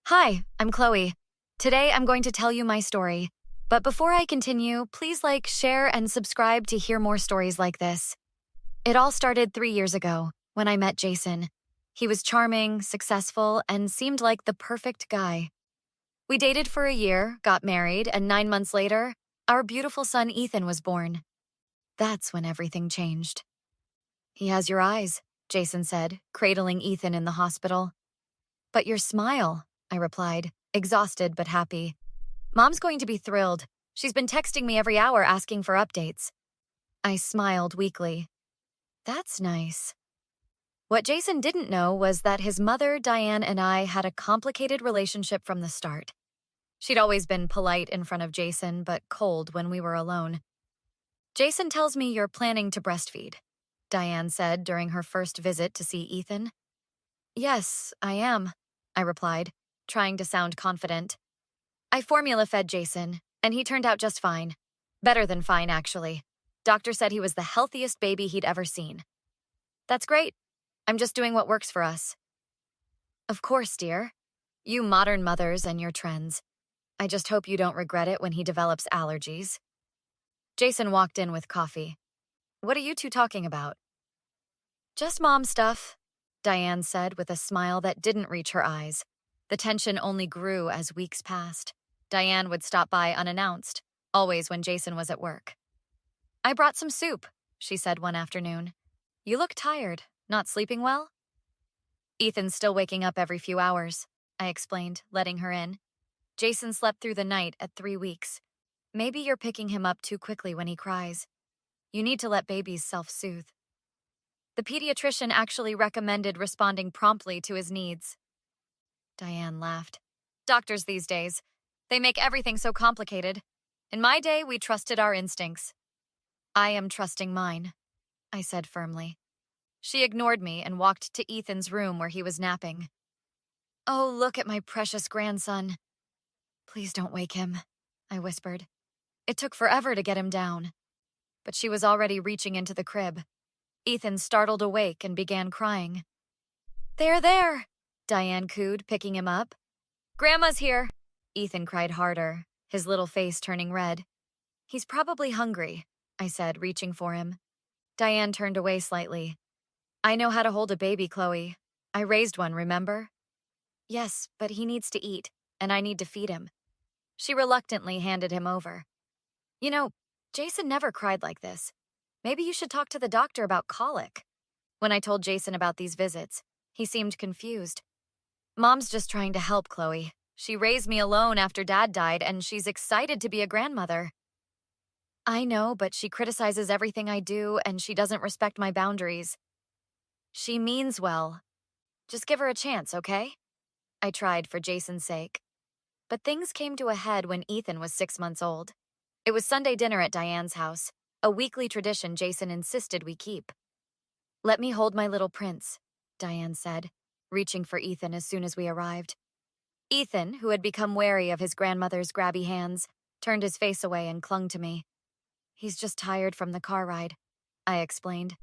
Hi, I'm Chloe. Today I'm going to tell you my story. But before I continue, please share, and subscribe to hear more stories like this. It all started 3 years ago when I met Jason. He was charming, successful, and seemed like the perfect guy. We dated for a year, got married, and 9 months later, our beautiful son Ethan was born. That's when everything changed. He has your eyes, Jason said, cradling Ethan in the hospital. But your smile, I replied, exhausted but happy. Mom's going to be thrilled. She's been texting me every hour asking for updates. I smiled weakly. That's nice. What Jason didn't know was that his mother, Diane, and I had a complicated relationship from the start. She'd always been polite in front of Jason, but cold when we were alone. Jason tells me you're planning to breastfeed, Diane said during her first visit to see Ethan. Yes, I am, I replied, trying to sound confident. I formula-fed Jason, and he turned out just fine. Better than fine, actually. Doctor said he was the healthiest baby he'd ever seen. That's great. I'm just doing what works for us. Of course, dear. You modern mothers and your trends. I just hope you don't regret it when he develops allergies. Jason walked in with coffee. What are you two talking about? Just mom stuff, Diane said with a smile that didn't reach her eyes. The tension only grew as weeks passed. Diane would stop by unannounced, always when Jason was at work. I brought some soup, she said one afternoon. You look tired. Not sleeping well? Ethan's still waking up every few hours, I explained, letting her in. Jason slept through the night at 3 weeks. Maybe you're picking him up too quickly when he cries. You need to let babies self-soothe. The pediatrician actually recommended responding promptly to his needs. Diane laughed. Doctors these days, they make everything so complicated. In my day, we trusted our instincts. I am trusting mine, I said firmly. She ignored me and walked to Ethan's room where he was napping. Oh, look at my precious grandson. Please don't wake him, I whispered. It took forever to get him down. But she was already reaching into the crib. Ethan startled awake and began crying. There, Diane cooed, picking him up. Grandma's here, Ethan cried harder, his little face turning red. He's probably hungry, I said, reaching for him. Diane turned away slightly. I know how to hold a baby, Chloe. I raised one, remember? Yes, but he needs to eat, and I need to feed him. She reluctantly handed him over. You know, Jason never cried like this. Maybe you should talk to the doctor about colic. When I told Jason about these visits, he seemed confused. Mom's just trying to help, Chloe. She raised me alone after Dad died, and she's excited to be a grandmother. I know, but she criticizes everything I do, and she doesn't respect my boundaries. She means well. Just give her a chance, okay? I tried for Jason's sake. But things came to a head when Ethan was 6 months old. It was Sunday dinner at Diane's house, a weekly tradition Jason insisted we keep. Let me hold my little prince, Diane said, reaching for Ethan as soon as we arrived. Ethan, who had become wary of his grandmother's grabby hands, turned his face away and clung to me. He's just tired from the car ride, I explained.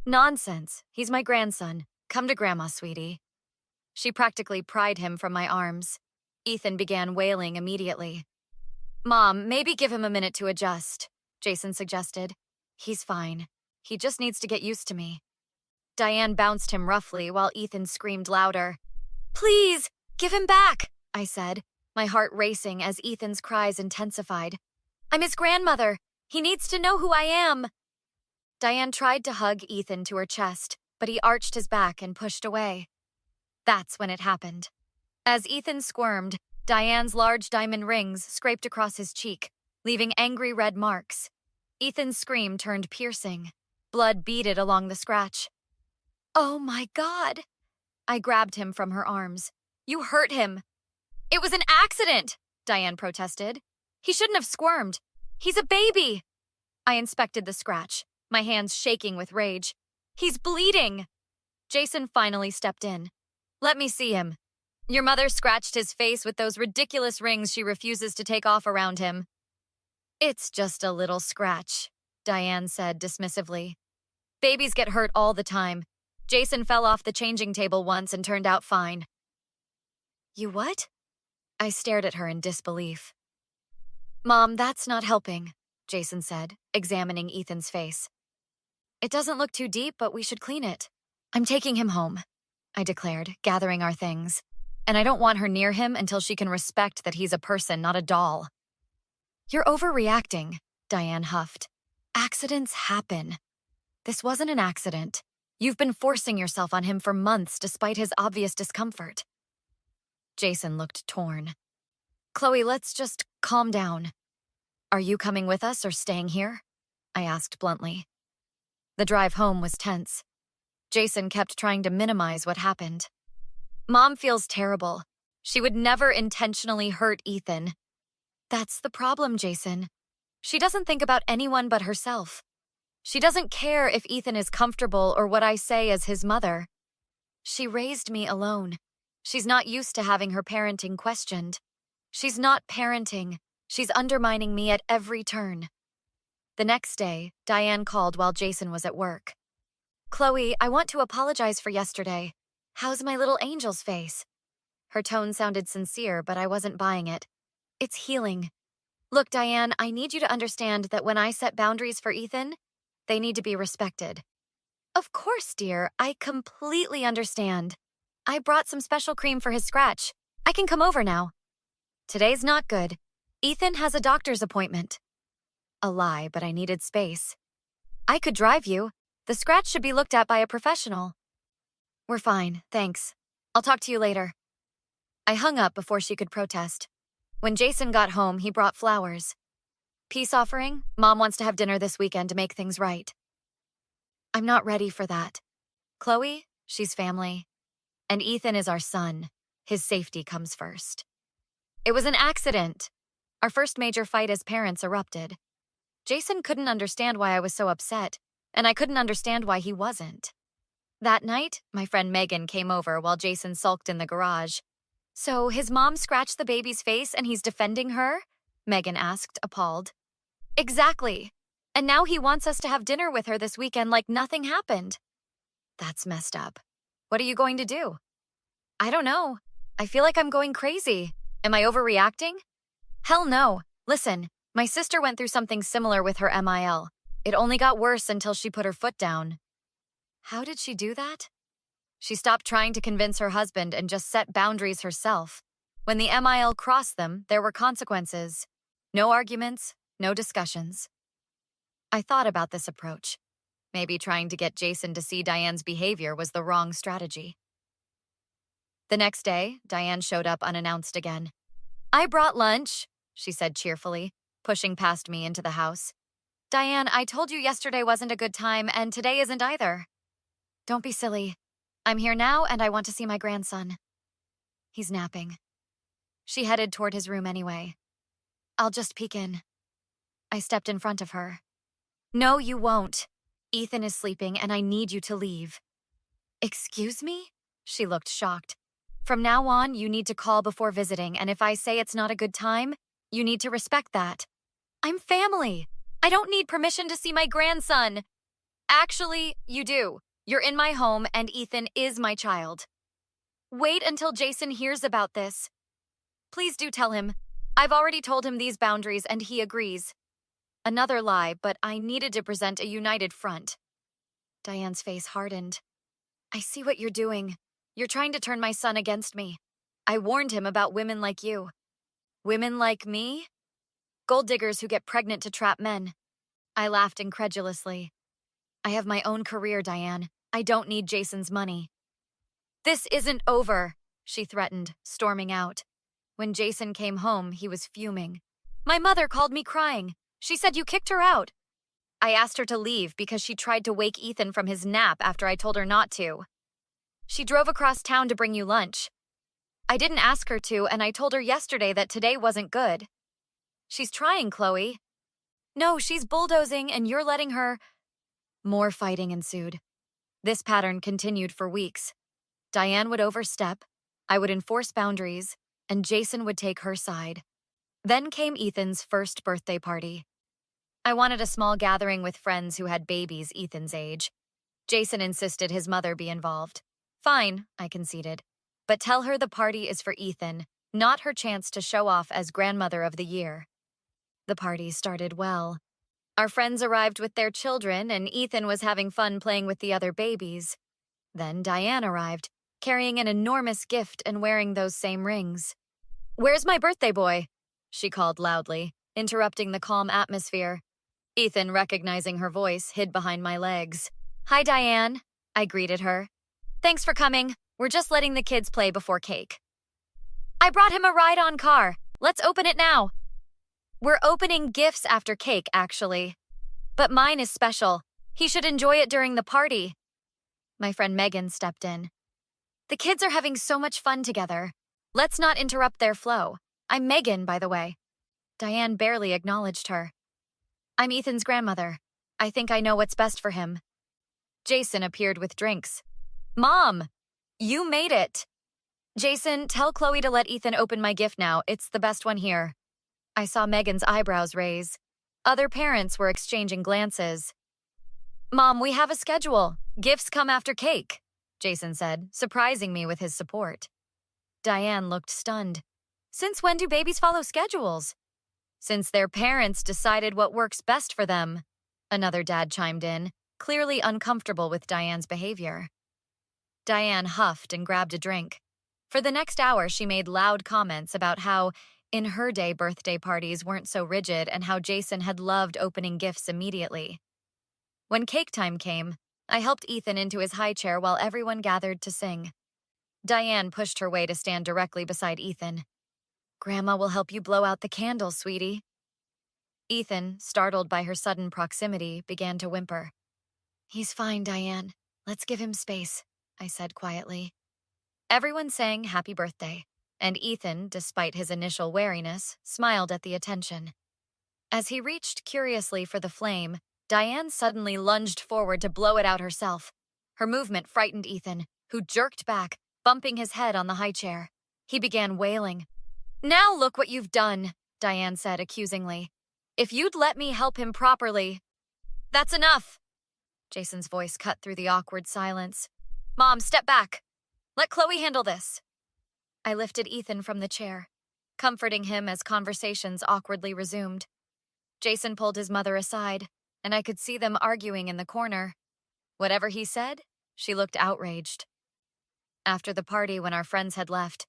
Nonsense. He's my grandson. Come to Grandma, sweetie. She practically pried him from my arms. Ethan began wailing immediately. Mom, maybe give him a minute to adjust, Jason suggested. He's fine. He just needs to get used to me. Diane bounced him roughly while Ethan screamed louder. Please, give him back, I said, my heart racing as Ethan's cries intensified. I'm his grandmother. He needs to know who I am. Diane tried to hug Ethan to her chest, but he arched his back and pushed away. That's when it happened. As Ethan squirmed, Diane's large diamond rings scraped across his cheek, leaving angry red marks. Ethan's scream turned piercing. Blood beaded along the scratch. Oh my God! I grabbed him from her arms. You hurt him. It was an accident, Diane protested. He shouldn't have squirmed. He's a baby. I inspected the scratch, my hands shaking with rage. He's bleeding. Jason finally stepped in. Let me see him. Your mother scratched his face with those ridiculous rings she refuses to take off around him. It's just a little scratch, Diane said dismissively. Babies get hurt all the time. Jason fell off the changing table once and turned out fine. You what? I stared at her in disbelief. Mom, that's not helping, Jason said, examining Ethan's face. It doesn't look too deep, but we should clean it. I'm taking him home, I declared, gathering our things. And I don't want her near him until she can respect that he's a person, not a doll. You're overreacting, Diane huffed. Accidents happen. This wasn't an accident. You've been forcing yourself on him for months despite his obvious discomfort. Jason looked torn. Chloe, let's just calm down. Are you coming with us or staying here? I asked bluntly. The drive home was tense. Jason kept trying to minimize what happened. Mom feels terrible. She would never intentionally hurt Ethan. That's the problem, Jason. She doesn't think about anyone but herself. She doesn't care if Ethan is comfortable or what I say as his mother. She raised me alone. She's not used to having her parenting questioned. She's not parenting. She's undermining me at every turn. The next day, Diane called while Jason was at work. Chloe, I want to apologize for yesterday. How's my little angel's face? Her tone sounded sincere, but I wasn't buying it. It's healing. Look, Diane, I need you to understand that when I set boundaries for Ethan, they need to be respected. Of course, dear, I completely understand. I brought some special cream for his scratch. I can come over now. Today's not good. Ethan has a doctor's appointment. A lie, but I needed space. I could drive you. The scratch should be looked at by a professional. We're fine, thanks. I'll talk to you later. I hung up before she could protest. When Jason got home, he brought flowers. Peace offering? Mom wants to have dinner this weekend to make things right. I'm not ready for that. Chloe, she's family. And Ethan is our son. His safety comes first. It was an accident. Our first major fight as parents erupted. Jason couldn't understand why I was so upset, and I couldn't understand why he wasn't. That night, my friend Megan came over while Jason sulked in the garage. So his mom scratched the baby's face and he's defending her? Megan asked, appalled. Exactly. And now he wants us to have dinner with her this weekend like nothing happened. That's messed up. What are you going to do? I don't know. I feel like I'm going crazy. Am I overreacting? Hell no. Listen, my sister went through something similar with her MIL. It only got worse until she put her foot down. How did she do that? She stopped trying to convince her husband and just set boundaries herself. When the MIL crossed them, there were consequences. No arguments, no discussions. I thought about this approach. Maybe trying to get Jason to see Diane's behavior was the wrong strategy. The next day, Diane showed up unannounced again. I brought lunch, she said cheerfully, pushing past me into the house. Diane, I told you yesterday wasn't a good time, and today isn't either. Don't be silly. I'm here now, and I want to see my grandson. He's napping. She headed toward his room anyway. I'll just peek in. I stepped in front of her. No, you won't. Ethan is sleeping, and I need you to leave. Excuse me? She looked shocked. From now on, you need to call before visiting, and if I say it's not a good time, you need to respect that. I'm family. I don't need permission to see my grandson. Actually, you do. You're in my home, and Ethan is my child. Wait until Jason hears about this. Please do tell him. I've already told him these boundaries, and he agrees. Another lie, but I needed to present a united front. Diane's face hardened. I see what you're doing. You're trying to turn my son against me. I warned him about women like you. Women like me? Gold diggers who get pregnant to trap men. I laughed incredulously. I have my own career, Diane. I don't need Jason's money. This isn't over, she threatened, storming out. When Jason came home, he was fuming. My mother called me crying. She said you kicked her out. I asked her to leave because she tried to wake Ethan from his nap after I told her not to. She drove across town to bring you lunch. I didn't ask her to, and I told her yesterday that today wasn't good. She's trying, Chloe. No, she's bulldozing, and you're letting her... More fighting ensued. This pattern continued for weeks. Diane would overstep, I would enforce boundaries, and Jason would take her side. Then came Ethan's first birthday party. I wanted a small gathering with friends who had babies Ethan's age. Jason insisted his mother be involved. Fine, I conceded. But tell her the party is for Ethan, not her chance to show off as grandmother of the year. The party started well. Our friends arrived with their children, and Ethan was having fun playing with the other babies. Then Diane arrived, carrying an enormous gift and wearing those same rings. "Where's my birthday boy?" she called loudly, interrupting the calm atmosphere. Ethan, recognizing her voice, hid behind my legs. "Hi, Diane," I greeted her. "Thanks for coming. We're just letting the kids play before cake." "I brought him a ride-on car. Let's open it now." "We're opening gifts after cake, actually. But mine is special. He should enjoy it during the party." My friend Megan stepped in. "The kids are having so much fun together. Let's not interrupt their flow. I'm Megan, by the way." Diane barely acknowledged her. "I'm Ethan's grandmother. I think I know what's best for him." Jason appeared with drinks. "Mom, you made it." "Jason, tell Chloe to let Ethan open my gift now. It's the best one here." I saw Megan's eyebrows raise. Other parents were exchanging glances. "Mom, we have a schedule. Gifts come after cake," Jason said, surprising me with his support. Diane looked stunned. "Since when do babies follow schedules?" "Since their parents decided what works best for them," another dad chimed in, clearly uncomfortable with Diane's behavior. Diane huffed and grabbed a drink. For the next hour, she made loud comments about how, in her day, birthday parties weren't so rigid and how Jason had loved opening gifts immediately. When cake time came, I helped Ethan into his high chair while everyone gathered to sing. Diane pushed her way to stand directly beside Ethan. "Grandma will help you blow out the candles, sweetie." Ethan, startled by her sudden proximity, began to whimper. "He's fine, Diane. Let's give him space," I said quietly. Everyone sang happy birthday, and Ethan, despite his initial wariness, smiled at the attention. As he reached curiously for the flame, Diane suddenly lunged forward to blow it out herself. Her movement frightened Ethan, who jerked back, bumping his head on the high chair. He began wailing. "Now look what you've done," Diane said accusingly. "If you'd let me help him properly—" "That's enough!" Jason's voice cut through the awkward silence. "Mom, step back. Let Chloe handle this." I lifted Ethan from the chair, comforting him as conversations awkwardly resumed. Jason pulled his mother aside, and I could see them arguing in the corner. Whatever he said, she looked outraged. After the party, when our friends had left,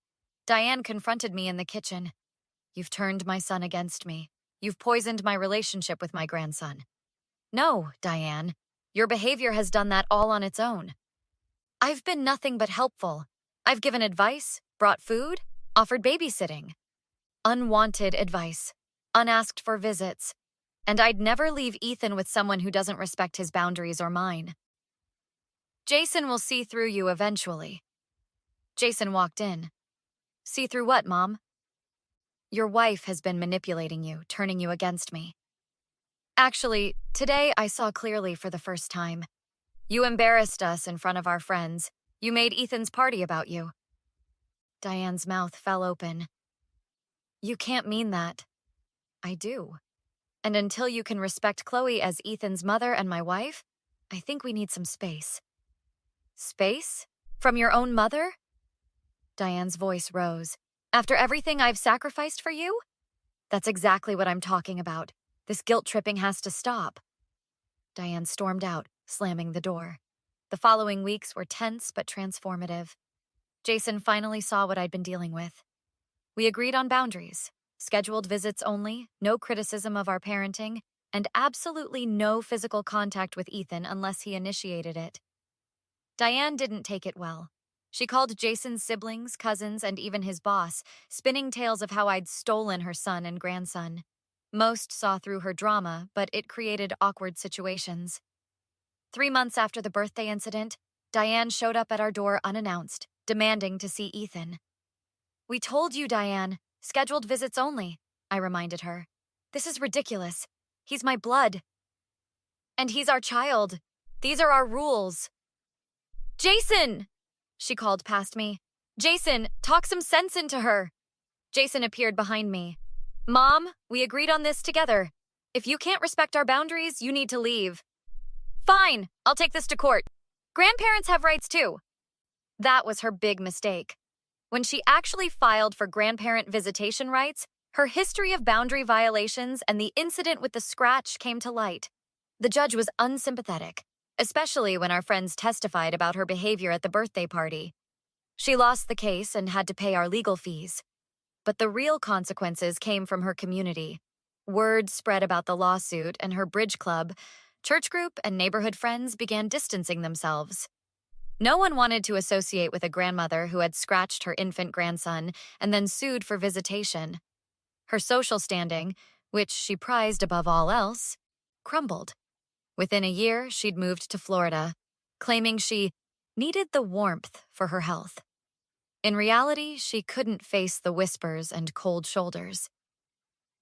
Diane confronted me in the kitchen. "You've turned my son against me. You've poisoned my relationship with my grandson." "No, Diane. Your behavior has done that all on its own." "I've been nothing but helpful. I've given advice, brought food, offered babysitting." Unwanted advice, unasked for visits, and I'd never leave Ethan with someone who doesn't respect his boundaries or mine. "Jason will see through you eventually." Jason walked in. "See through what, Mom?" "Your wife has been manipulating you, turning you against me." "Actually, today I saw clearly for the first time. You embarrassed us in front of our friends. You made Ethan's party about you." Diane's mouth fell open. "You can't mean that." "I do. And until you can respect Chloe as Ethan's mother and my wife, I think we need some space." "Space? From your own mother?" Diane's voice rose. "After everything I've sacrificed for you?" "That's exactly what I'm talking about. This guilt-tripping has to stop." Diane stormed out, slamming the door. The following weeks were tense but transformative. Jason finally saw what I'd been dealing with. We agreed on boundaries, scheduled visits only, no criticism of our parenting, and absolutely no physical contact with Ethan unless he initiated it. Diane didn't take it well. She called Jason's siblings, cousins, and even his boss, spinning tales of how I'd stolen her son and grandson. Most saw through her drama, but it created awkward situations. 3 months after the birthday incident, Diane showed up at our door unannounced, demanding to see Ethan. "We told you, Diane. Scheduled visits only," I reminded her. "This is ridiculous. He's my blood. And he's our child. These are our rules." "Jason!" she called past me. "Jason, talk some sense into her." Jason appeared behind me. "Mom, we agreed on this together. If you can't respect our boundaries, you need to leave." "Fine, I'll take this to court. Grandparents have rights too." That was her big mistake. When she actually filed for grandparent visitation rights, her history of boundary violations and the incident with the scratch came to light. The judge was unsympathetic, especially when our friends testified about her behavior at the birthday party. She lost the case and had to pay our legal fees. But the real consequences came from her community. Word spread about the lawsuit, and her bridge club, church group, and neighborhood friends began distancing themselves. No one wanted to associate with a grandmother who had scratched her infant grandson and then sued for visitation. Her social standing, which she prized above all else, crumbled. Within a year, she'd moved to Florida, claiming she needed the warmth for her health. In reality, she couldn't face the whispers and cold shoulders.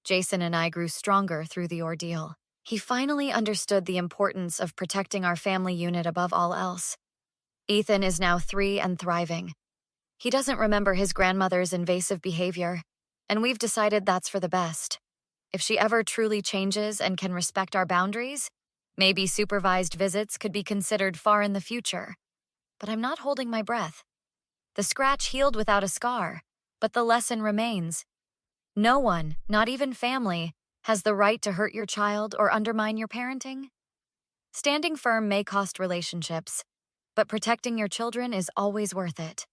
Jason and I grew stronger through the ordeal. He finally understood the importance of protecting our family unit above all else. Ethan is now 3 and thriving. He doesn't remember his grandmother's invasive behavior, and we've decided that's for the best. If she ever truly changes and can respect our boundaries, maybe supervised visits could be considered far in the future. But I'm not holding my breath. The scratch healed without a scar, but the lesson remains. No one, not even family, has the right to hurt your child or undermine your parenting. Standing firm may cost relationships, but protecting your children is always worth it.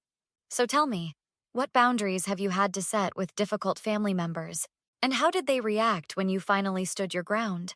So tell me, what boundaries have you had to set with difficult family members, and how did they react when you finally stood your ground?